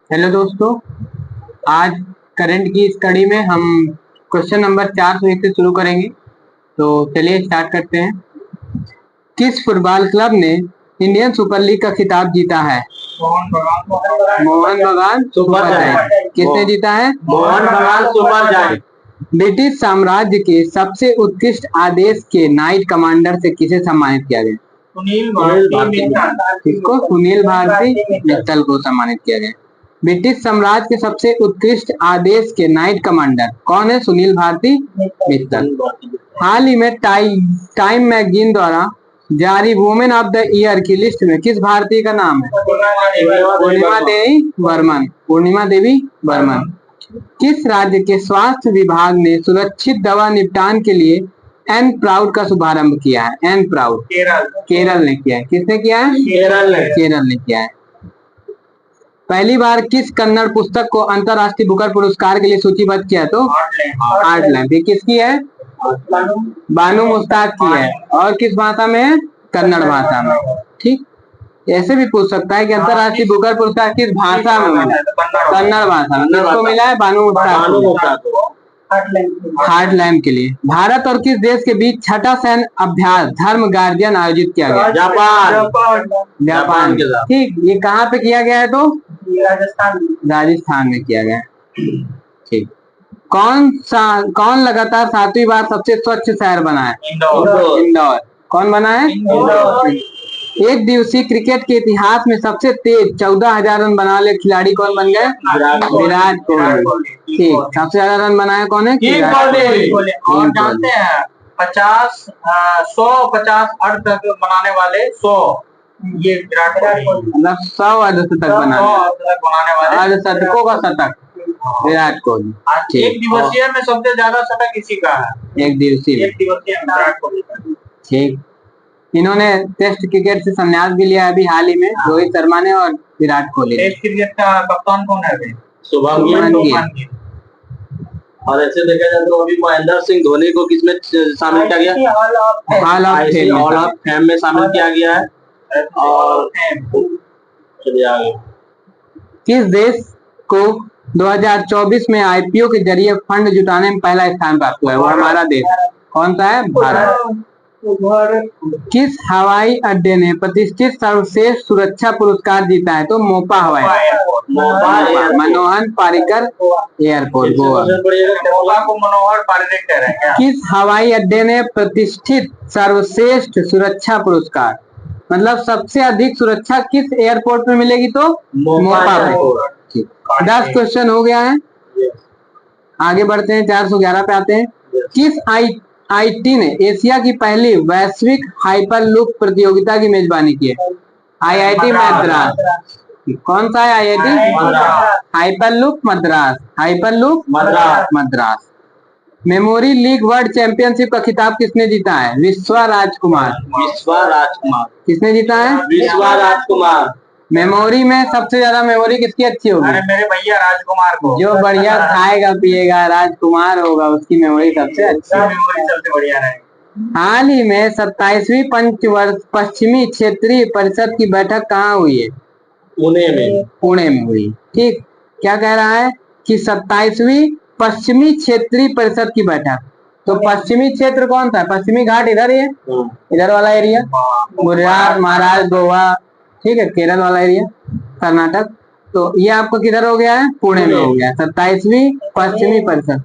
Hello दोस्तों, आज current की इस कड़ी में हम क्वेश्चन नंबर 401 से शुरू करेंगे। तो चलिए स्टार्ट करते हैं। किस फुटबॉल क्लब ने इंडियन सुपर लीग का खिताब जीता है? मोहन बगान सुपर जायंट। किसने जीता है? मोहन बगान सुपर जायंट। ब्रिटिश साम्राज्य के सबसे उत्कृष्ट आदेश के नाइट कमांडर से किसे सम्मानित किया गया? सुनील भारती मित्तल। किसको? सुनील भारती मित्तल को सम्मानित किया गया। ब्रिटिश साम्राज्य के सबसे उत्कृष्ट आदेश के नाइट कमांडर कौन है? सुनील भारती मित्तल। हाल ही में टाइम मैगजीन द्वारा जारी वुमेन ऑफ द ईयर की लिस्ट में किस भारतीय का नाम है? पूर्णिमा देवी बर्मन। पूर्णिमा देवी बर्मन। किस राज्य के स्वास्थ्य विभाग ने सुरक्षित दवा निपटान के लिए एन प्राउड का शुभारंभ किया है? एन प्राउड केरल ने किया है। किसने किया है? केरल ने किया है। पहली बार किस कन्नड़ पुस्तक को अंतरराष्ट्रीय बुकर पुरस्कार के लिए सूचीबद्ध किया? तो हार्ट लैम्प। ये किसकी है? बानू मुश्ताक की है। और किस भाषा में है? कन्नड़ भाषा में। ठीक, ऐसे भी पूछ सकता है कि अंतरराष्ट्रीय बुकर पुरस्कार किस भाषा में मिला? कन्नड़ भाषा में। किसको मिला है? बानू मुश्ताक को। हार्ट लैम्प के लिए। भारत और किस देश के बीच छठा सैन्य अभ्यास धर्म गार्जियन आयोजित किया गया? जापान। ठीक, ये कहाँ पे किया गया है? तो राजस्थान में किया गया। ठीक, कौन लगातार 7वीं बार सबसे स्वच्छ शहर बना है? इंदौर। कौन बना है? एक दिवसीय क्रिकेट के इतिहास में सबसे तेज 14,000 रन बनाने वाले खिलाड़ी कौन बन गए? विराट कोहली। ठीक, सबसे ज्यादा रन बनाया कौन है? और जानते हैं 150 अर्ध तक बनाने वाले 100 ये विराट कोहली। मतलब 100 अर्धशतक बनाने वाले अर्धशतकों का शतक विराट कोहली। एक दिवसीय में सबसे ज्यादा शतक इसी का है। एक दिवसीय विराट कोहली का। ठीक, इन्होंने टेस्ट क्रिकेट से संन्यास भी लिया अभी हाल ही में, रोहित शर्मा ने और विराट कोहली। टेस्ट क्रिकेट का कप्तान कौन है? शुभमन गिल। और ऐसे देखा जाए तो अभी महेंद्र सिंह धोनी को किसमें शामिल किया गया? हॉल ऑफ फेम में शामिल किया गया है। और चलिए आगे। किस देश को 2024 में आईपीओ के जरिए फंड जुटाने में पहला स्थान प्राप्त हुआ है? वो हमारा देश। कौन सा है? भारत। किस हवाई अड्डे ने प्रतिष्ठित सर्वश्रेष्ठ सुरक्षा पुरस्कार जीता है? तो मोपा हवाई मनोहर पारिकर एयरपोर्ट गोवा। मनोहर पारिकर है। किस हवाई अड्डे ने प्रतिष्ठित सर्वश्रेष्ठ सुरक्षा पुरस्कार, मतलब सबसे अधिक सुरक्षा किस एयरपोर्ट में मिलेगी? तो मोपा पे। 10 क्वेश्चन हो गया है। आगे बढ़ते हैं, 411 पे आते हैं। किस आईआईटी ने एशिया की पहली वैश्विक हाइपरलूप प्रतियोगिता की मेजबानी की है? आईआईटी मद्रास। कौन सा है IIT? Hyperloop Madras. Hyperloop Madras. Memory league world championship का खिताब किसने जीता है? विश्वा राजकुमार। किसने जीता है? विश्वा राजकुमार। मेमोरी में सबसे ज्यादा मेमोरी किसकी अच्छी होगी? अरे मेरे भैया राजकुमार को। जो बढ़िया खाएगा पिएगा राजकुमार होगा, उसकी मेमोरी सबसे अच्छी। मेमोरी सबसे बढ़िया रहेगी। हाल ही में 27वीं पंचवर्ष पश्चिमी क्षेत्रीय परिषद की बैठक कहाँ हुई है? पुणे में हुई। ठीक, क्या कह रहा है कि 27वीं पश्चिमी क्षेत्रीय परिषद की बैठक। तो पश्चिमी क्षेत्र कौन सा है? पश्चिमी घाट इधर ही है, इधर वाला एरिया, गुजरात, महाराष्ट्र, गोवा। ठीक है, केरल वाला एरिया, कर्नाटक। तो ये आपको किधर हो गया है? पुणे में हो गया। 27वीं पश्चिमी परिषद।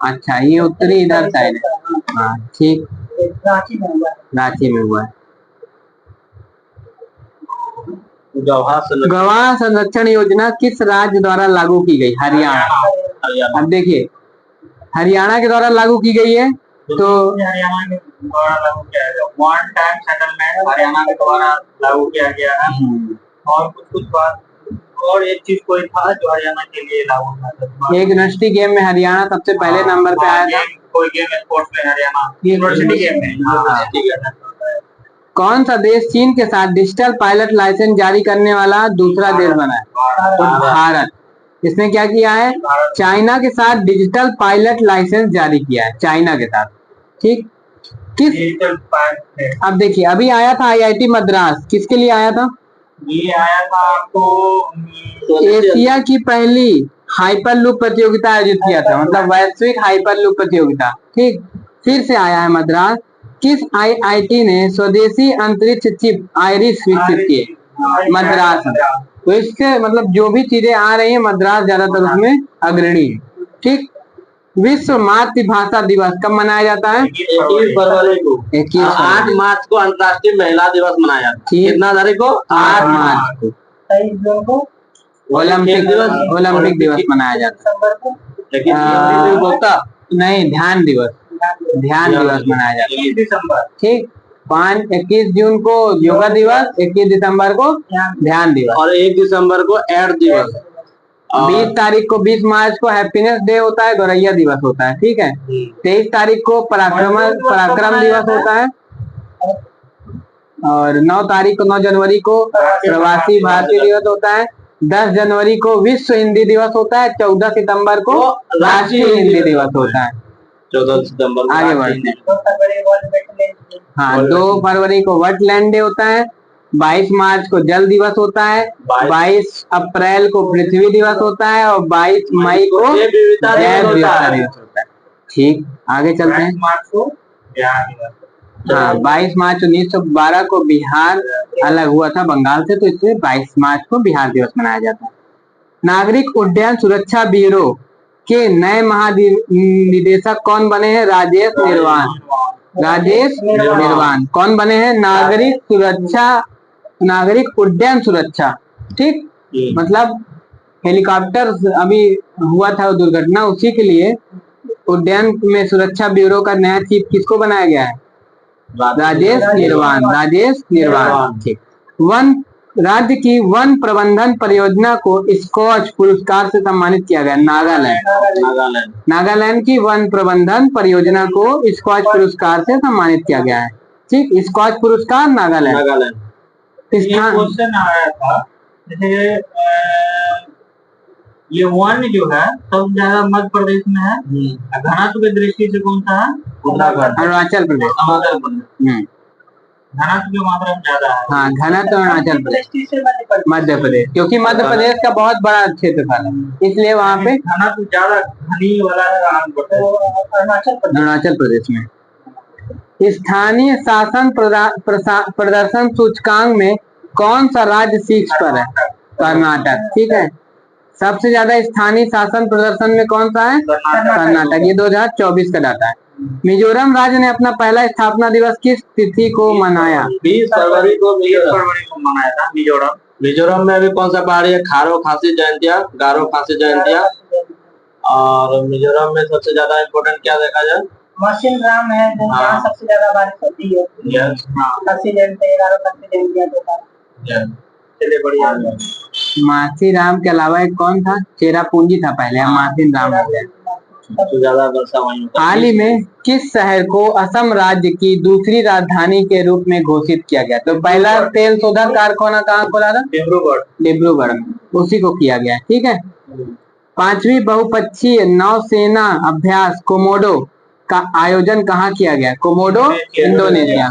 अच्छा, ये उत्तरी इधर साइड है। हाँ ठीक, रांची में हुआ है। गवाह संरक्षण योजना किस राज्य द्वारा लागू की गई? हरियाणा। अब देखिए, हरियाणा के द्वारा लागू की गई है। तो हरियाणा के द्वारा लागू किया गया वन टाइम सेटलमेंट हरियाणा के द्वारा लागू किया गया है। और कुछ बात और एक चीज कोई था जो हरियाणा के लिए लागू था। एक यूनिवर्सिटी गेम में हरियाणा सबसे पहले नंबर पे आया था। कोई गेम स्पोर्ट्स में हरियाणा यूनिवर्सिटी गेम में। कौन सा देश चीन के साथ डिजिटल पायलट लाइसेंस जारी करने वाला दूसरा देश बना है? तो भारत। इसने क्या किया है? चाइना के साथ डिजिटल पायलट लाइसेंस जारी किया है, चाइना के साथ। ठीक, किस डिजिटल पार्क है। अब देखिए अभी आया था आईआईटी मद्रास, किसके लिए आया था? ये आया था आपको एशिया की पहली हाइपरलूप प्रतियोगिता आयोजित किया था, मतलब वैश्विक हाइपरलूप प्रतियोगिता। ठीक, फिर से आया है मद्रास। किस आईआईटी ने स्वदेशी अंतरिक्ष चिप आइरिस विकसित किए? मद्रास में। तो इसके मतलब जो भी चीजें आ रही है मद्रास ज्यादातर उसमें अग्रणी है। ठीक, विश्व मातृभाषा दिवस कब मनाया जाता है? 21 फरवरी को। 21 8 मार्च को अंतर्राष्ट्रीय महिला दिवस मनाया जाता है। कितना तारीख को? 8 मार्च को। 23 जून को ओलंपिक दिवस मनाया जाता है। लेकिन उपभोक्ता नहीं, ध्यान दिवस मनाया जाता है। 21 दिसंबर। ठीक, 21 जून को योगा दिवस, 21 दिसंबर को ध्यान दिवस, और 1 दिसंबर को एड दिवस। 20 तारीख को 20 मार्च को हैप्पीनेस डे होता है, गौरैया दिवस होता है। ठीक है, 23 तारीख को पराक्रम दिवस होता है, और 9 तारीख को 9 जनवरी को प्रवासी भारतीय दिवस होता है। 10 जनवरी को विश्व हिंदी दिवस होता है। 14 सितंबर को राष्ट्रीय हिंदी दिवस होता है। 14 सितंबर आगे बढ़ते हैं। हाँ, 2 फरवरी को वेटलैंड डे होता है। 22 मार्च को जल दिवस होता है। 22 अप्रैल को पृथ्वी दिवस होता है, और 22 मई को जैव विविधता दिवस होता है। ठीक, आगे चलते हैं। मार्च को बिहार दिवस। हाँ, 22 मार्च 1912 को बिहार अलग हुआ था बंगाल से, तो इसलिए 22 मार्च को बिहार दिवस मनाया जाता है। नागरिक उड्डयन सुरक्षा ब्यूरो के नए महानिदेशक कौन बने हैं? राजेश निर्वाण कौन बने हैं? नागरिक उड्डयन सुरक्षा। ठीक, मतलब हेलीकॉप्टर अभी हुआ था दुर्घटना, उसी के लिए उड्डयन में सुरक्षा ब्यूरो का नया चीफ किसको बनाया गया है? राजेश निर्वाण। ठीक, राज्य की वन प्रबंधन परियोजना को स्कॉच पुरस्कार से सम्मानित किया गया। नागालैंड की वन प्रबंधन परियोजना को स्कॉच पुरस्कार से सम्मानित किया गया है। ठीक, स्कॉच पुरस्कार नागालैंड। क्वेश्चन आया था, जैसे ये वन जो है सबसे ज्यादा मध्य प्रदेश में है, घनत्व की दृष्टि से कौन सा है? अरुणाचल प्रदेश। घनत्व की मात्रा ज्यादा है। हाँ, घनत्व अरुणाचल प्रदेश, मध्य प्रदेश, क्योंकि मध्य प्रदेश का बहुत बड़ा क्षेत्रफल है, इसलिए वहाँ पे घनत्व ज्यादा घनी वाला अरुणाचल प्रदेश में। स्थानीय शासन प्रदर्शन सूचकांक में कौन सा राज्य शीर्ष पर है? कर्नाटक। ठीक है, सबसे ज्यादा स्थानीय शासन प्रदर्शन में कौन सा है? कर्नाटक। ये 2024 का डाटा है। मिजोरम राज्य ने अपना पहला स्थापना दिवस किस तिथि को मनाया? 20 फरवरी को मनाया था। मिजोरम में अभी कौन सा पहाड़ी है? गारो खासी जयंतिया। और मिजोरम में सबसे ज्यादा इम्पोर्टेंट क्या देखा जाए? मासिनराम है, जहाँ सबसे ज्यादा बारिश होती है। खासी जयंतिया। चलिए बढ़िया। मासीराम के अलावा एक कौन था? चेरापूंजी था पहले, मासीराम हो गया। सबसे ज्यादा वर्षा वहीं होता है। हाल ही में किस शहर को असम राज्य की दूसरी राजधानी के रूप में घोषित किया गया? तो पहला तेल शोधन कारखाना कहाँ खोला था? डिब्रूगढ़ में, उसी को किया गया। ठीक है, 5वीं बहुपक्षीय नौसेना अभ्यास कोमोडो का आयोजन कहाँ किया गया? Komodo Indonesia.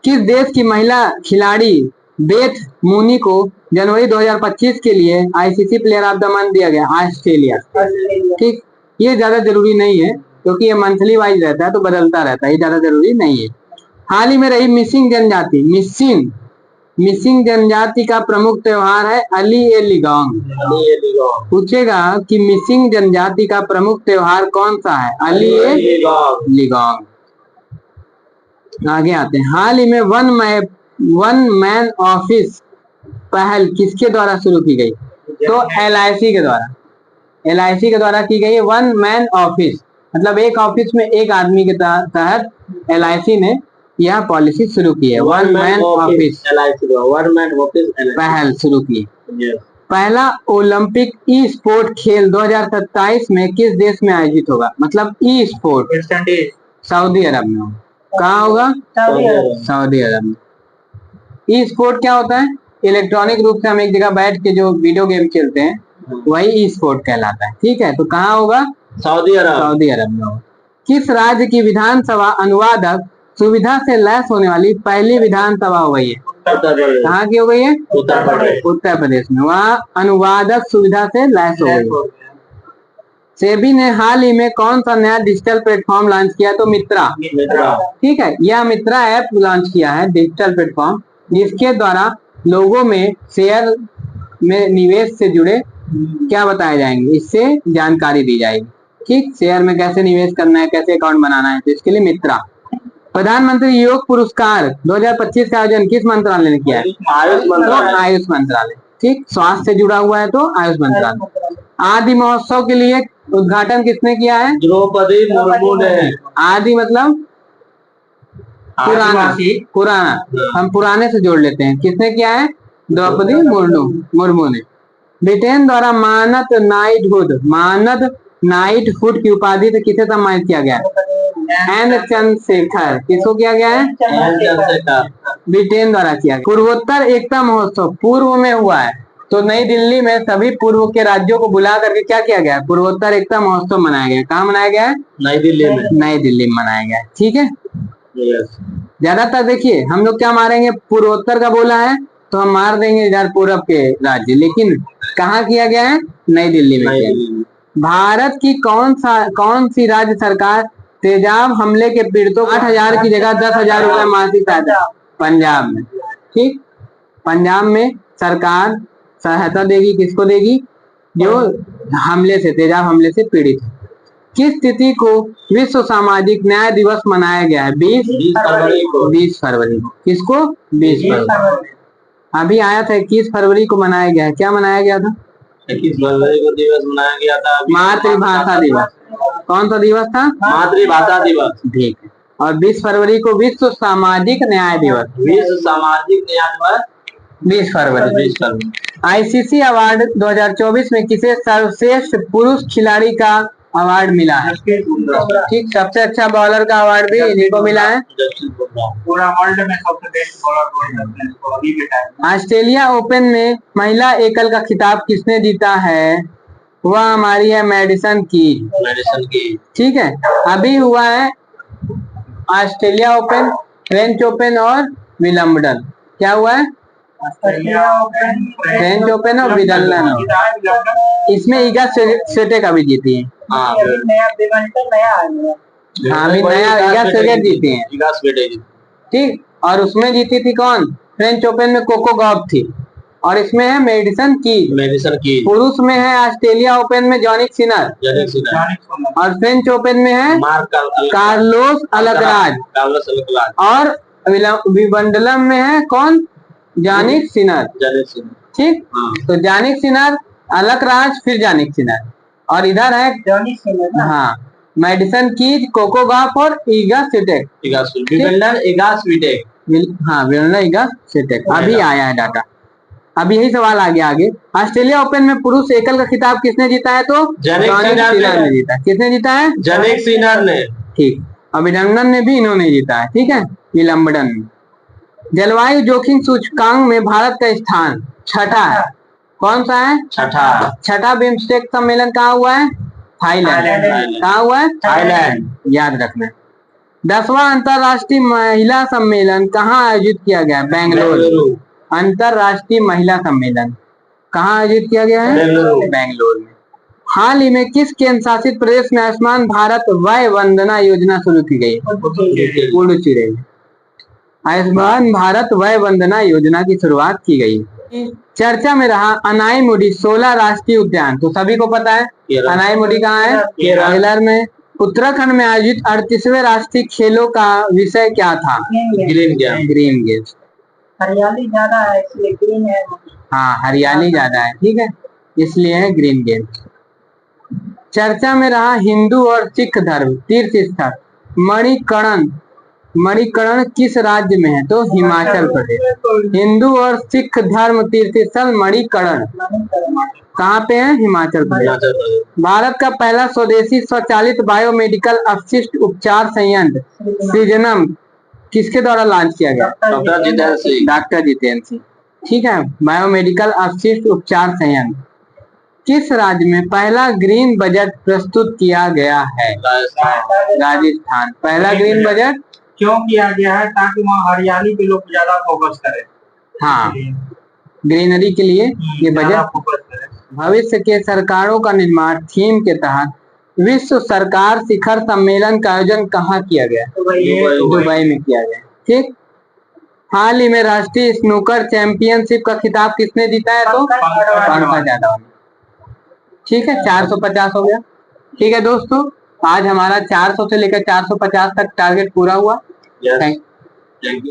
किस देश की महिला खिलाड़ी बेथ मूनी को जनवरी 2025 के लिए ICC player of the month दिया गया? ऑस्ट्रेलिया। ठीक, ये ज्यादा जरूरी नहीं है क्योंकि ये मंथली वाइज रहता है, तो बदलता रहता है, ये ज्यादा जरूरी नहीं है। हाल ही में रही मिसिंग जनजाति का प्रमुख त्योहार है अली ए लिगांग। पूछेगा कि मिसिंग जनजाति का प्रमुख त्योहार कौन सा है? अली ए लिगांग। आगे आते हैं। हाल ही में वन मैन ऑफिस पहल किसके द्वारा शुरू की गई? तो एलआईसी के द्वारा की गई है वन मैन ऑफिस, मतलब एक ऑफिस में एक आदमी के तहत एलआईसी ने यह पॉलिसी शुरू की है। वन मैन ऑफिस पहल शुरू की। पहला ओलंपिक ई स्पोर्ट खेल 2027 में किस देश में आयोजित होगा? मतलब ई स्पोर्ट सऊदी अरब में होगा। कहाँ होगा? सऊदी अरब में। ई स्पोर्ट क्या होता है? इलेक्ट्रॉनिक रूप से हम एक जगह बैठ के जो वीडियो गेम खेलते हैं वही ई स्पोर्ट कहलाता है। ठीक है, तो कहाँ होगा? सऊदी अरब में होगा। किस राज्य की विधानसभा अनुवादक सुविधा से लैस होने वाली पहली विधानसभा हो गई है? उत्तर प्रदेश। कहाँ की हो गई है? उत्तर प्रदेश। उत्तर प्रदेश में। वहाँ अनुवादक सुविधा से लैस हो गई है। सेबी ने हाल ही में कौन सा नया डिजिटल प्लेटफॉर्म लॉन्च किया? तो मित्रा। ठीक है, यह मित्रा ऐप लॉन्च किया है, डिजिटल प्लेटफॉर्म, जिसके द्वारा लोगों में शेयर में निवेश से जुड़े क्या बताए जाएंगे, इससे जानकारी दी जाएगी। ठीक, शेयर में कैसे निवेश करना है, कैसे अकाउंट बनाना है, तो इसके लिए मित्रा। प्रधानमंत्री योग पुरस्कार 2025 का आयोजन किस मंत्रालय ने किया है? आयुष मंत्रालय। आयुष मंत्रालय। ठीक, स्वास्थ्य से जुड़ा हुआ है तो आयुष मंत्रालय। आदि महोत्सव के लिए उद्घाटन किसने किया है? द्रौपदी मुर्मू ने। आदि मतलब पुराना, हम पुराने से जोड़ लेते हैं। किसने किया है? द्रौपदी मुर्मू ने। ब्रिटेन द्वारा मानद नाइटहुड की उपाधि से किसे सम्मानित किया गया? एन चंद्रशेखर। किसको किया गया है? ब्रिटेन द्वारा किया। पूर्वोत्तर एकता महोत्सव पूर्व में हुआ है, तो नई दिल्ली में सभी पूर्व के राज्यों को बुला करके क्या किया गया? पूर्वोत्तर एकता महोत्सव मनाया गया। कहाँ मनाया गया है? नई दिल्ली में। नई दिल्ली में मनाया गया। ठीक है, ज्यादातर देखिए हम लोग क्या मारेंगे, पूर्वोत्तर का बोला है तो हम मार देंगे इधर पूर्व के राज्य, लेकिन कहाँ किया गया है? नई दिल्ली में। भारत की कौन सी राज्य सरकार तेजाब हमले के पीड़ितों को 8,000 की जगह 10,000 रुपए मासिक सहायता? पंजाब में। ठीक, पंजाब में सरकार सहायता देगी। किसको देगी? जो तेजाब हमले से पीड़ित है। किस तिथि को विश्व सामाजिक न्याय दिवस मनाया गया है? 20 फरवरी को। किसको? 20 फरवरी। अभी आया था 21 फरवरी को मनाया गया है। क्या मनाया गया था? 21 फरवरी को दिवस मनाया गया था मातृभाषा दिवस। कौन सा दिवस था? मातृभाषा दिवस। ठीक है। और 20 फरवरी को विश्व सामाजिक न्याय दिवस। विश्व सामाजिक न्याय दिवस 20 फरवरी। आईसीसी अवार्ड 2024 में किसे सर्वश्रेष्ठ पुरुष खिलाड़ी का अवार्ड मिला है? ठीक, सबसे अच्छा बॉलर का अवार्ड भी इन्हीं को मिला है। पूरा वर्ल्ड में सबसे बेस्ट बॉलर अभी के टाइम। ऑस्ट्रेलिया ओपन में महिला एकल का खिताब किसने जीता है? वह हमारी है मैडिसन कीज। ठीक है, अभी हुआ है ऑस्ट्रेलिया ओपन, फ्रेंच ओपन और विंबलडन। क्या हुआ है? फ्रेंच ओपन और विंबलडन। इसमें ईगा स्विटेक अभी जीती है। हाँ, अभी नया ईगा स्विटेक जीती है। ठीक, और उसमें जीती थी कौन? फ्रेंच ओपन में कोको गॉफ थी, और इसमें है मेडिसन कीज। पुरुष में है ऑस्ट्रेलिया ओपन में जॉनिक सिनर, और फ्रेंच ओपन में है कार्लोस अल्कराज, और विंबलडन में है कौन? जॉनिक सिनर। ठीक, तो जॉनिक सिनर, अल्कराज, फिर जॉनिक सिनर, और इधर है जॉनिक सिनर। हाँ, मेडिसन कीज, कोको गॉफ और ईगा स्विटेक। हाँ, विंबलडन ईगा स्विटेक। अभी आया है डाटा। अब यही सवाल आ गया आगे। ऑस्ट्रेलिया ओपन में पुरुष एकल का खिताब किसने जीता है? तो जॉनिक सिनर ने जीता। किसने जीता है? जॉनिक सिनर ने। ठीक, और विंबलडन ने भी इन्होंने जीता है। ठीक है, विंबलडन। जलवायु जोखिम सूचकांक में भारत का स्थान छठा है। कौन सा है? छठा बिम्स्टेक सम्मेलन कहाँ हुआ है? थाईलैंड। कहाँ हुआ है? थाईलैंड, याद रखना। 10वां अंतरराष्ट्रीय महिला सम्मेलन कहाँ आयोजित किया गया? बेंगलुरु। अंतरराष्ट्रीय महिला सम्मेलन कहाँ आयोजित किया गया है? बेंगलुरु में। हाल ही में किस केंद्र शासित प्रदेश में आयुष्मान भारत वय वंदना योजना शुरू की गई? पुडुचेरी में आयुष्मान भारत वय वंदना योजना की शुरुआत की गई। चर्चा में रहा अनाईमुडी 16 राष्ट्रीय उद्यान, तो सभी को पता है अनाईमुडी कहाँ है? केरल में। उत्तराखंड में आयोजित 38वें राष्ट्रीय खेलों का विषय क्या था? Green games. हरियाली ज्यादा है इसलिए ग्रीन है। हाँ, हरियाली ज्यादा है, ठीक है, इसलिए है ग्रीन गेम्स। चर्चा में रहा हिंदू और सिख धर्म तीर्थ स्थल मणिकर्ण किस राज्य में है? तो हिमाचल प्रदेश। हिंदू और सिख धर्म तीर्थ स्थल मणिकर्ण कहाँ पे है? हिमाचल प्रदेश। भारत का पहला स्वदेशी स्वचालित बायोमेडिकल अपशिष्ट उपचार संयंत्र सृजनम किसके द्वारा लॉन्च किया गया? डॉक्टर जितेंद्र सिंह। ठीक है, बायोमेडिकल अपशिष्ट उपचार संयंत्र किस राज्य में पहला ग्रीन बजट प्रस्तुत किया गया है? राजस्थान। राजस्थान। पहला ग्रीन बजट क्यों किया गया है? ताकि वहाँ हरियाली पे लोग ज्यादा फोकस करें। हाँ, ग्रीनरी के लिए ये ज्यादा बजट। फोकस करें। भविष्य के सरकारों का निर्माण थीम के तहत विश्व सरकार शिखर सम्मेलन का आयोजन कहाँ किया गया? दुबई में किया गया। ठीक। हाल ही में राष्ट्रीय स्नूकर चैंपियनशिप का खिताब किसने जीता है? तो पंकज यादव ने। ठीक है, 450 हो गया। ठीक है दोस्तों, आज हमारा 400 से लेकर 450 तक टारगेट पूरा हुआ। Yes. Thank Thank you.